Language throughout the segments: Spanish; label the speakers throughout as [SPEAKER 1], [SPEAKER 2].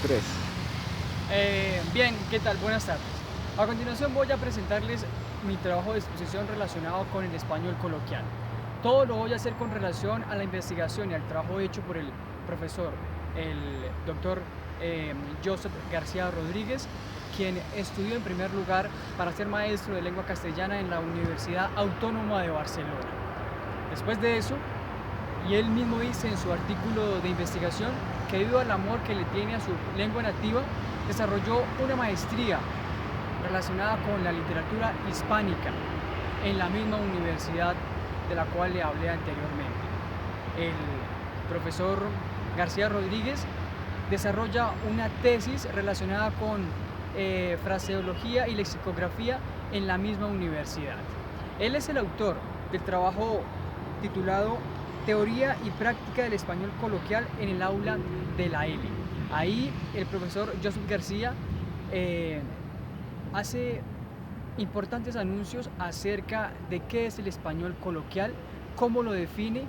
[SPEAKER 1] 3.
[SPEAKER 2] Bien, ¿qué tal? Buenas tardes. A continuación voy a presentarles mi trabajo de exposición relacionado con el español coloquial. Todo lo voy a hacer con relación a la investigación y al trabajo hecho por el profesor, el doctor Joseph García Rodríguez, quien estudió en primer lugar para ser maestro de lengua castellana en la Universidad Autónoma de Barcelona. Después de eso, y él mismo dice en su artículo de investigación que debido al amor que le tiene a su lengua nativa, desarrolló una maestría relacionada con la literatura hispánica en la misma universidad de la cual le hablé anteriormente. El profesor García Rodríguez desarrolla una tesis relacionada con fraseología y lexicografía en la misma universidad. Él es el autor del trabajo titulado Teoría y práctica del español coloquial en el aula de la L. Ahí el profesor Joseph García hace importantes anuncios acerca de qué es el español coloquial, cómo lo define,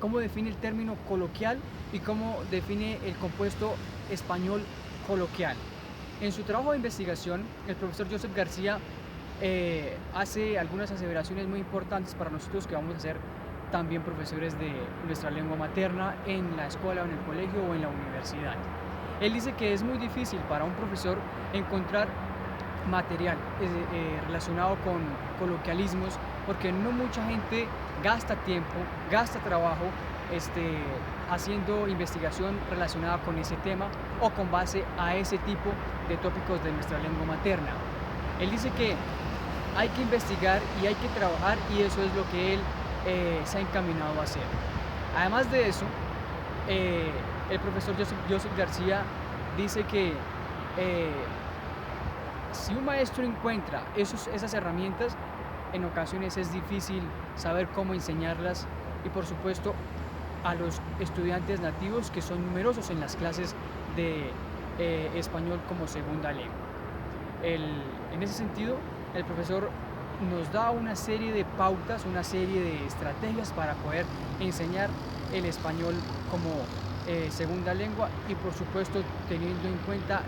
[SPEAKER 2] cómo define el término coloquial y cómo define el compuesto español coloquial. En su trabajo de investigación, el profesor Joseph García hace algunas aseveraciones muy importantes para nosotros que vamos a ser también profesores de nuestra lengua materna en la escuela o en el colegio o en la universidad. Él dice que es muy difícil para un profesor encontrar material relacionado con coloquialismos porque no mucha gente gasta tiempo, gasta trabajo haciendo investigación relacionada con ese tema o con base a ese tipo de tópicos de nuestra lengua materna. Él dice que hay que investigar y hay que trabajar y eso es lo que él se ha encaminado a hacer. Además de eso, el profesor Joseph García dice que si un maestro encuentra esas herramientas, en ocasiones es difícil saber cómo enseñarlas y por supuesto a los estudiantes nativos que son numerosos en las clases de español como segunda lengua. En ese sentido, el profesor nos da una serie de pautas, una serie de estrategias para poder enseñar el español como segunda lengua y por supuesto teniendo en cuenta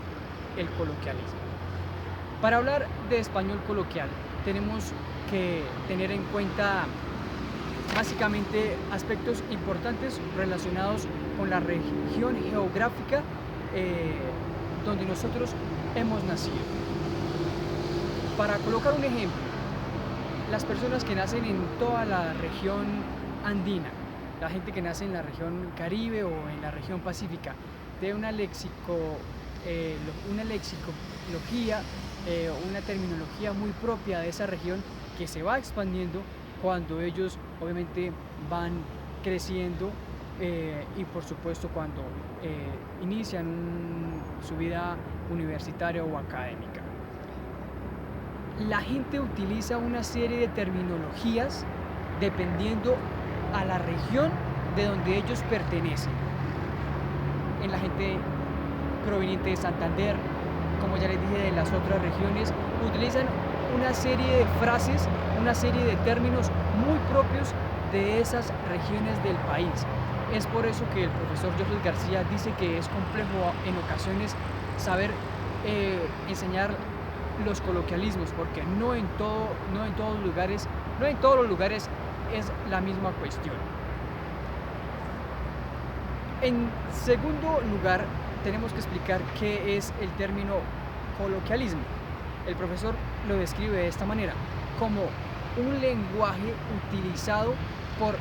[SPEAKER 2] el coloquialismo. Para hablar de español coloquial tenemos que tener en cuenta básicamente aspectos importantes relacionados con la región geográfica donde nosotros hemos nacido. Para colocar un ejemplo, las personas que nacen en toda la región andina, la gente que nace en la región Caribe o en la región Pacífica, tiene una lexicología, una terminología muy propia de esa región que se va expandiendo cuando ellos obviamente van creciendo y por supuesto cuando inician su vida universitaria o académica. La gente utiliza una serie de terminologías dependiendo a la región de donde ellos pertenecen. En la gente proveniente de Santander, como ya les dije, de las otras regiones, utilizan una serie de frases, una serie de términos muy propios de esas regiones del país. Es por eso que el profesor Joseph García dice que es complejo en ocasiones saber enseñar los coloquialismos, porque no en todos los lugares es la misma cuestión. En segundo lugar, tenemos que explicar qué es el término coloquialismo. El profesor lo describe de esta manera, como un lenguaje utilizado por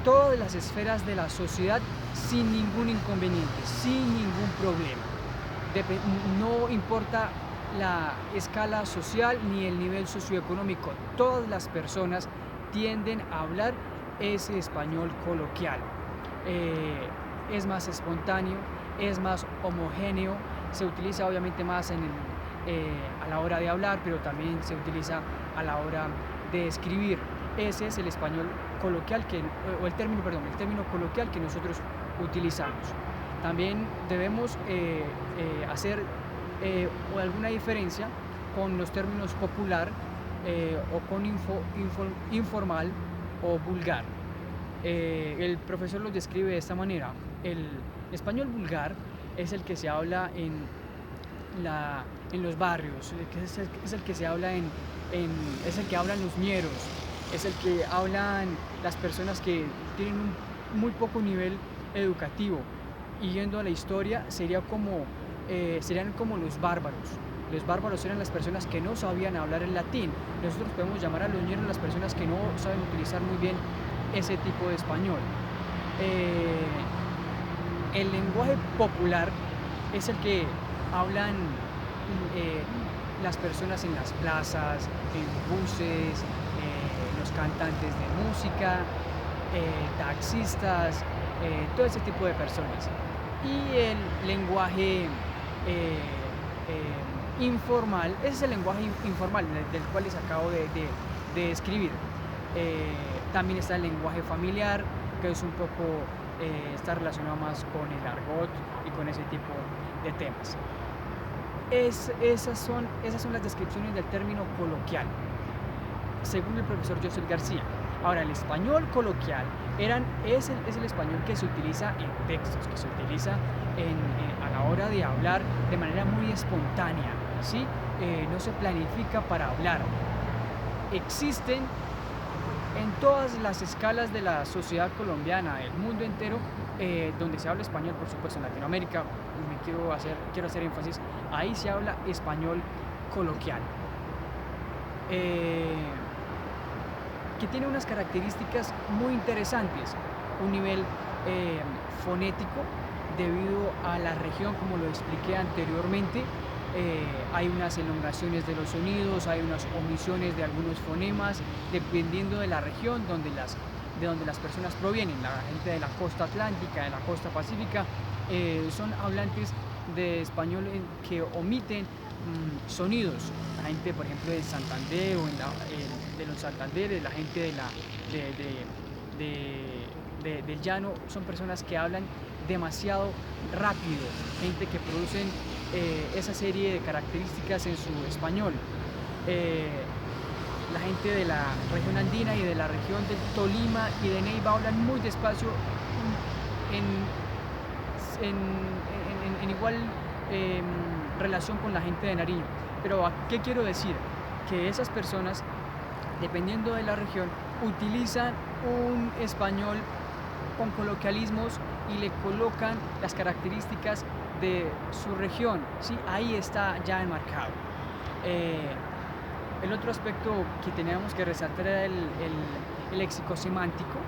[SPEAKER 2] todas las esferas de la sociedad sin ningún inconveniente, sin ningún problema. No importa la escala social ni el nivel socioeconómico, todas las personas tienden a hablar ese español coloquial. Es más espontáneo, es más homogéneo, se utiliza obviamente más a la hora de hablar, pero también se utiliza a la hora de escribir. Ese es el español coloquial, el término coloquial que nosotros utilizamos. También debemos hacer alguna diferencia con los términos popular o con informal o vulgar. El profesor los describe de esta manera. El español vulgar es el que se habla en en los barrios, que es el que se habla es el que hablan los ñeros, es el que hablan las personas que tienen un muy poco nivel educativo. Y yendo a la historia, serían como los bárbaros. Los bárbaros eran las personas que no sabían hablar el latín. Nosotros podemos llamar a los ñeros las personas que no saben utilizar muy bien ese tipo de español. El lenguaje popular es el que hablan las personas en las plazas, en buses, los cantantes de música, taxistas, todo ese tipo de personas. Y el lenguaje informal, ese es el lenguaje informal del cual les acabo de describir. También está el lenguaje familiar, que es un poco, está relacionado más con el argot y con ese tipo de temas. Esas son las descripciones del término coloquial, según el profesor Joseph García. Ahora, el español coloquial es el español que se utiliza en textos, que se utiliza a la hora de hablar de manera muy espontánea, ¿sí? No se planifica para hablar. Existen en todas las escalas de la sociedad colombiana, del mundo entero, donde se habla español, por supuesto en Latinoamérica, quiero hacer énfasis, ahí se habla español coloquial. Que tiene unas características muy interesantes, un nivel fonético debido a la región, como lo expliqué anteriormente. Hay unas elongaciones de los sonidos, hay unas omisiones de algunos fonemas, dependiendo de la región de donde las personas provienen. La gente de la costa atlántica, de la costa pacífica, son hablantes de español que omiten sonidos. La gente, por ejemplo, de Santander o de los Santanderes, la gente del llano, son personas que hablan demasiado rápido, gente que producen esa serie de características en su español. La gente de la región andina y de la región del Tolima y de Neiva hablan muy despacio en igual relación con la gente de Nariño. Pero ¿qué quiero decir? Que esas personas, dependiendo de la región, utilizan un español con coloquialismos y le colocan las características de su región, ¿sí? Ahí está ya enmarcado. El otro aspecto que teníamos que resaltar era el léxico semántico.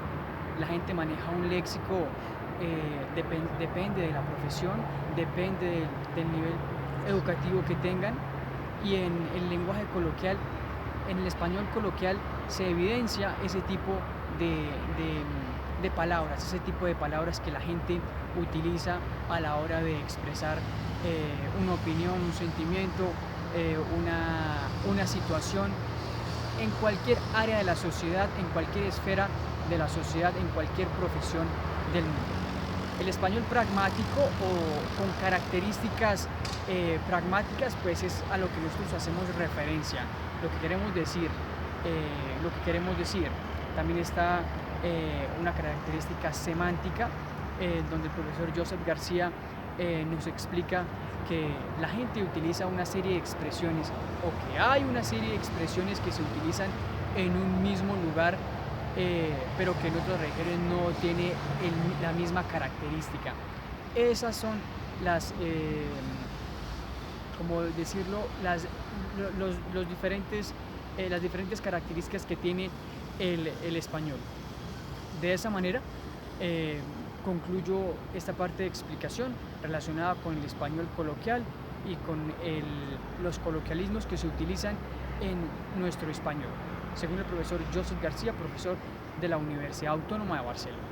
[SPEAKER 2] La gente maneja un léxico, depende de la profesión, depende del nivel educativo que tengan, y en el lenguaje coloquial, en el español coloquial, se evidencia ese tipo de palabras, ese tipo de palabras que la gente utiliza a la hora de expresar una opinión, un sentimiento, una situación en cualquier área de la sociedad, en cualquier esfera de la sociedad, en cualquier profesión del mundo. El español pragmático o con características pragmáticas, pues es a lo que nosotros hacemos referencia, lo que queremos decir. También está una característica semántica, donde el profesor Joseph García nos explica que la gente utiliza una serie de expresiones, o que hay una serie de expresiones que se utilizan en un mismo lugar, pero que en otras regiones no tiene la misma característica. Esas son las, como decirlo, las diferentes características que tiene el español. De esa manera, concluyo esta parte de explicación relacionada con el español coloquial y con los coloquialismos que se utilizan en nuestro español, según el profesor Joseph García, profesor de la Universidad Autónoma de Barcelona.